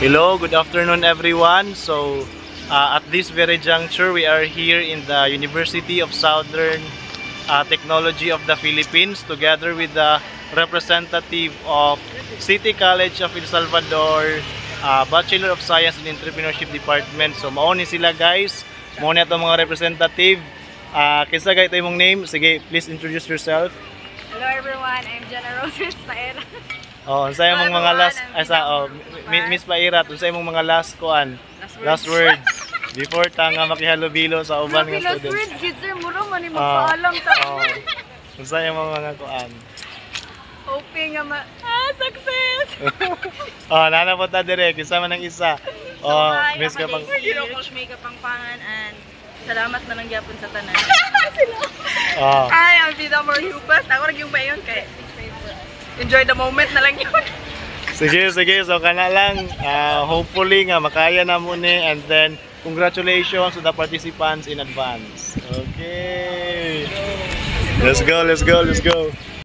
Hello, good afternoon everyone. So at this very juncture, we are here in the University of Southern Technology of the Philippines together with the representative of City College of El Salvador, Bachelor of Science in Entrepreneurship Department. So mauni sila guys, mauni itong mga representative. Kinsa gay tayo mong name? Sige, please introduce yourself. Hello everyone, I'm Jenna Roses Paera. Oh, unsay mong Hello, mga last everyone. Miss Pairat, unsay mong mga last last words before ta nga makihalubilo sa uban nga Last students. words, kids sir, muro man ni magpaalam ta. Unsay mong mga kuan? Hoping nga success! Nana po ta dire, kinsa man ang isa. Miss ka pang Coach May Kapangpangan and salamat na lang gyapon sa tanan. Ay, ang vida more hupas. Ako rin yung bayon kay enjoy the moment na lang yun. Sige, so kana lang. Hopefully nga makaya na mo ni, and then congratulations to the participants in advance. Okay. Let's go.